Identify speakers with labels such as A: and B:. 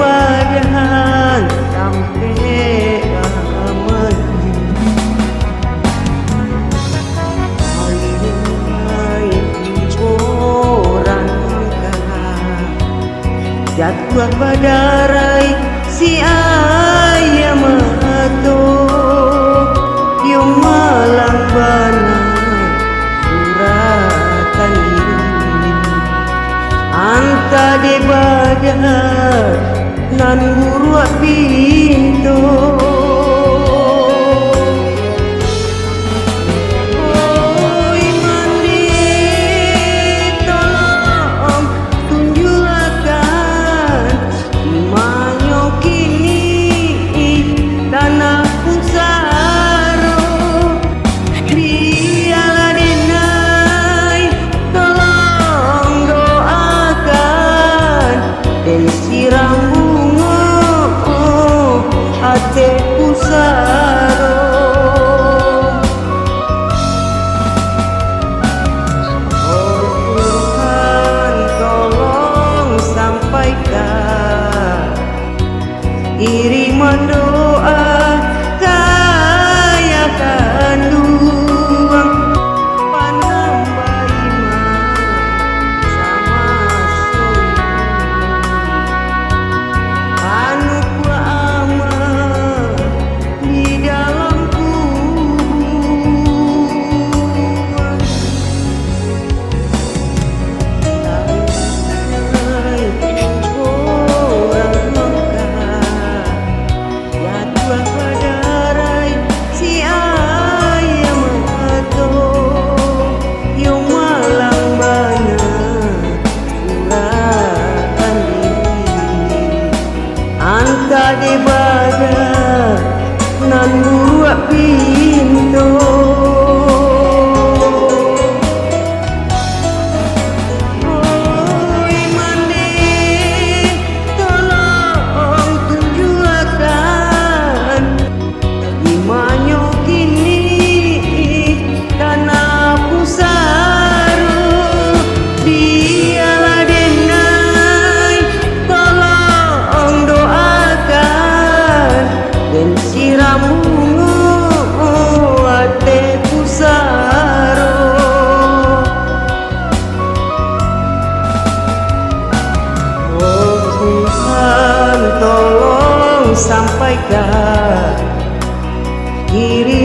A: badan sampai mati. Alihai orang jatuh badarai si ayam mato yung malang bana suratan ini anta de badan nan buruak pintu. Ate pusaro oh Tuhan tolong sampaikan kiriman doa saya kandung panambah iman sama suri anu di badan nan buruak pintu. Oh imandi tolong tunjukkan imanyo kini tanah pusaru dialah denai tolong doakan dan siramu ate pusaro. Oh Tuhan tolong sampaikan kiri